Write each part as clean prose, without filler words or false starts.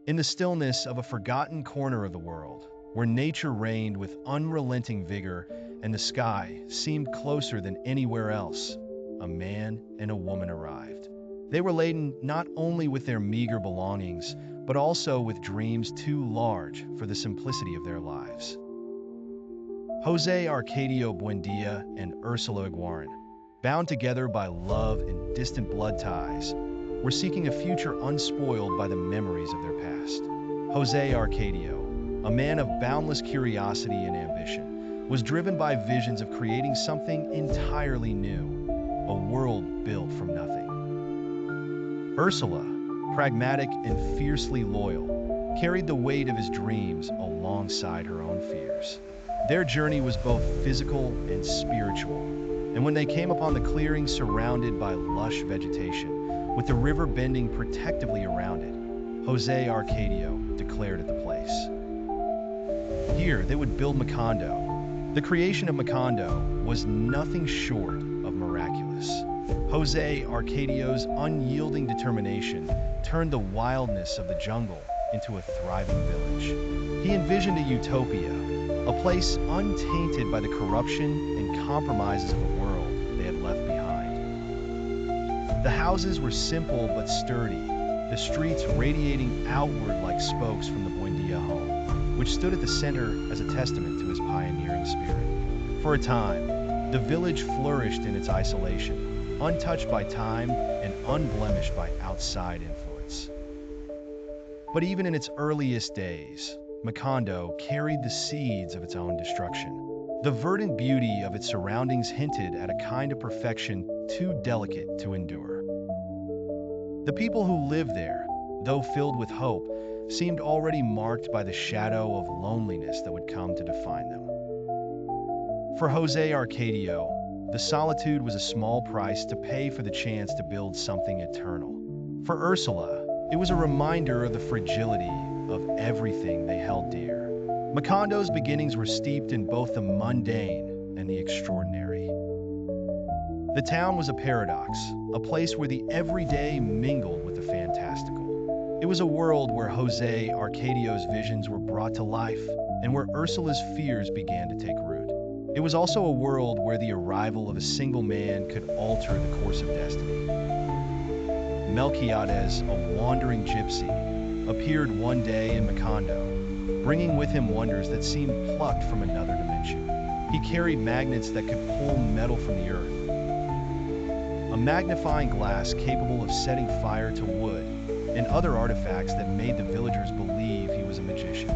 In the stillness of a forgotten corner of the world, where nature reigned with unrelenting vigor and the sky seemed closer than anywhere else, a man and a woman arrived. They were laden not only with their meager belongings, but also with dreams too large for the simplicity of their lives. Jose Arcadio Buendía and Ursula Iguaran, bound together by love and distant blood ties, were seeking a future unspoiled by the memories of their past. Jose Arcadio, a man of boundless curiosity and ambition, was driven by visions of creating something entirely new, a world built from nothing. Ursula, pragmatic and fiercely loyal, carried the weight of his dreams alongside her own fears. Their journey was both physical and spiritual, and when they came upon the clearing surrounded by lush vegetation, with the river bending protectively around it, Jose Arcadio declared it the place. Here, they would build Macondo. The creation of Macondo was nothing short of miraculous. Jose Arcadio's unyielding determination turned the wildness of the jungle into a thriving village. He envisioned a utopia, a place untainted by the corruption and compromises of a world they had left behind. The houses were simple but sturdy, the streets radiating outward like spokes from the Buendía home, which stood at the center as a testament to his pioneering spirit. For a time, the village flourished in its isolation, untouched by time and unblemished by outside influence. But even in its earliest days, Macondo carried the seeds of its own destruction. The verdant beauty of its surroundings hinted at a kind of perfection too delicate to endure. The people who lived there, though filled with hope, seemed already marked by the shadow of loneliness that would come to define them. For Jose Arcadio, the solitude was a small price to pay for the chance to build something eternal. For Ursula, it was a reminder of the fragility of everything they held dear. Macondo's beginnings were steeped in both the mundane and the extraordinary. The town was a paradox, a place where the everyday mingled with the fantastical. It was a world where Jose Arcadio's visions were brought to life, and where Ursula's fears began to take root. It was also a world where the arrival of a single man could alter the course of destiny. Melquiades, a wandering gypsy, appeared one day in Macondo, bringing with him wonders that seemed plucked from another dimension. He carried magnets that could pull metal from the earth, a magnifying glass capable of setting fire to wood, and other artifacts that made the villagers believe he was a magician.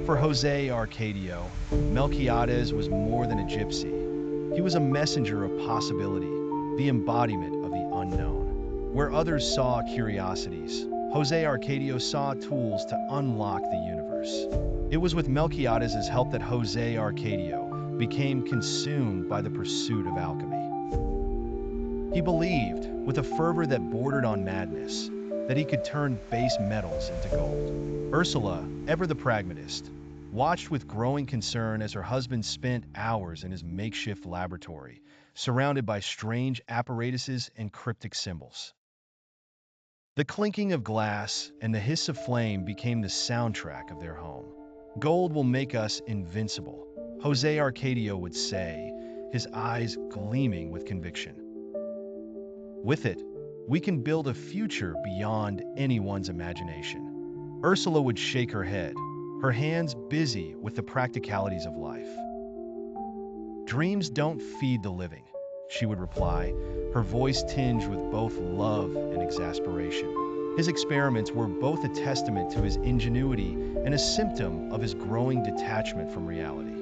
For Jose Arcadio, Melquiades was more than a gypsy. He was a messenger of possibility, the embodiment of the unknown. Where others saw curiosities, Jose Arcadio saw tools to unlock the universe. It was with Melquiades' help that Jose Arcadio became consumed by the pursuit of alchemy. He believed, with a fervor that bordered on madness, that he could turn base metals into gold. Ursula, ever the pragmatist, watched with growing concern as her husband spent hours in his makeshift laboratory, surrounded by strange apparatuses and cryptic symbols. The clinking of glass and the hiss of flame became the soundtrack of their home. "Gold will make us invincible," Jose Arcadio would say, his eyes gleaming with conviction. "With it, we can build a future beyond anyone's imagination." Ursula would shake her head, her hands busy with the practicalities of life. "Dreams don't feed the living," she would reply, her voice tinged with both love and exasperation. His experiments were both a testament to his ingenuity and a symptom of his growing detachment from reality.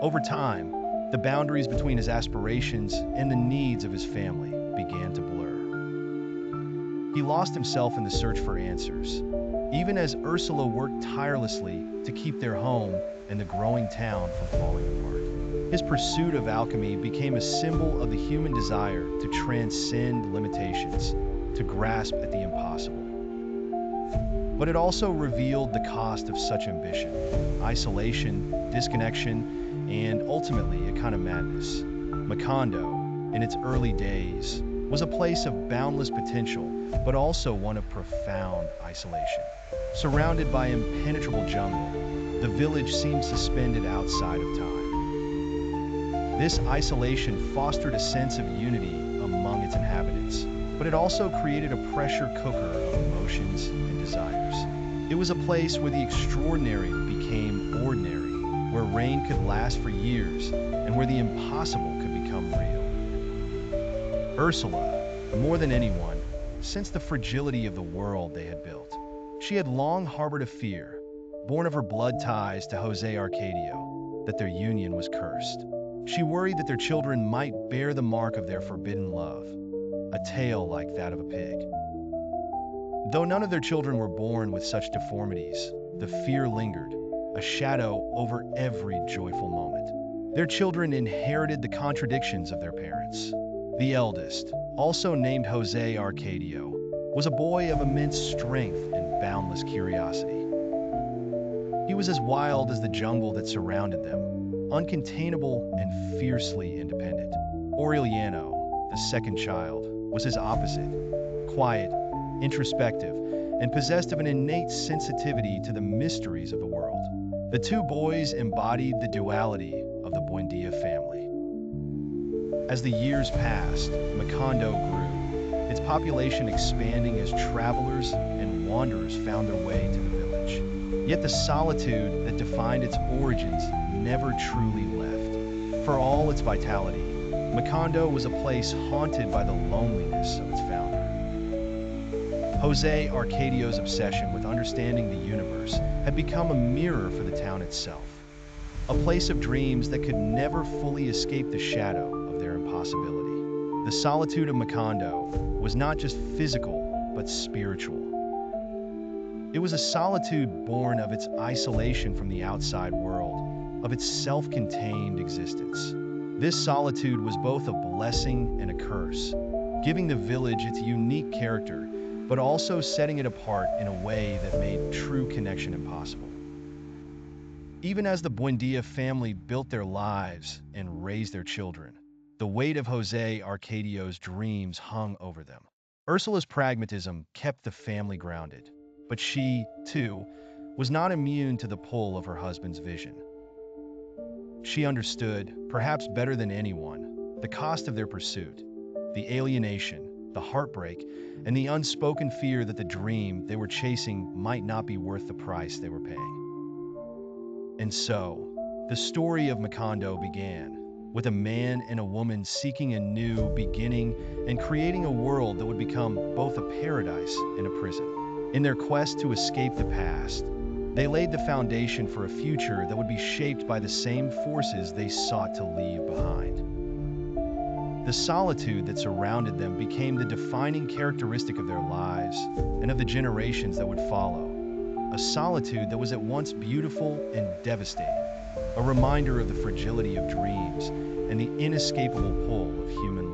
Over time, the boundaries between his aspirations and the needs of his family began to blur. He lost himself in the search for answers, even as Ursula worked tirelessly to keep their home and the growing town from falling apart. His pursuit of alchemy became a symbol of the human desire to transcend limitations, to grasp at the impossible. But it also revealed the cost of such ambition: isolation, disconnection, and ultimately a kind of madness. Macondo, in its early days, was a place of boundless potential, but also one of profound isolation. Surrounded by impenetrable jungle, the village seemed suspended outside of time. This isolation fostered a sense of unity among its inhabitants, but it also created a pressure cooker of emotions and desires. It was a place where the extraordinary became ordinary, where rain could last for years, and where the impossible could become real. Ursula, more than anyone, sensed the fragility of the world they had built. She had long harbored a fear, born of her blood ties to Jose Arcadio, that their union was cursed. She worried that their children might bear the mark of their forbidden love, a tale like that of a pig. Though none of their children were born with such deformities, the fear lingered, a shadow over every joyful moment. Their children inherited the contradictions of their parents. The eldest, also named Jose Arcadio, was a boy of immense strength and boundless curiosity. He was as wild as the jungle that surrounded them, uncontainable and fiercely independent. Aureliano, the second child, was his opposite, quiet, introspective, and possessed of an innate sensitivity to the mysteries of the world. The two boys embodied the duality of the Buendía family. As the years passed, Macondo grew, its population expanding as travelers and wanderers found their way to the village. Yet the solitude that defined its origins never truly left. For all its vitality, Macondo was a place haunted by the loneliness of its founder. Jose Arcadio's obsession with understanding the universe had become a mirror for the town itself, a place of dreams that could never fully escape the shadow of their impossibility. The solitude of Macondo was not just physical, but spiritual. It was a solitude born of its isolation from the outside world, of its self-contained existence. This solitude was both a blessing and a curse, giving the village its unique character, but also setting it apart in a way that made true connection impossible. Even as the Buendía family built their lives and raised their children, the weight of Jose Arcadio's dreams hung over them. Ursula's pragmatism kept the family grounded, but she, too, was not immune to the pull of her husband's vision. She understood, perhaps better than anyone, the cost of their pursuit, the alienation, the heartbreak, and the unspoken fear that the dream they were chasing might not be worth the price they were paying. And so, the story of Macondo began, with a man and a woman seeking a new beginning and creating a world that would become both a paradise and a prison. In their quest to escape the past, they laid the foundation for a future that would be shaped by the same forces they sought to leave behind. The solitude that surrounded them became the defining characteristic of their lives and of the generations that would follow. A solitude that was at once beautiful and devastating, a reminder of the fragility of dreams and the inescapable pull of human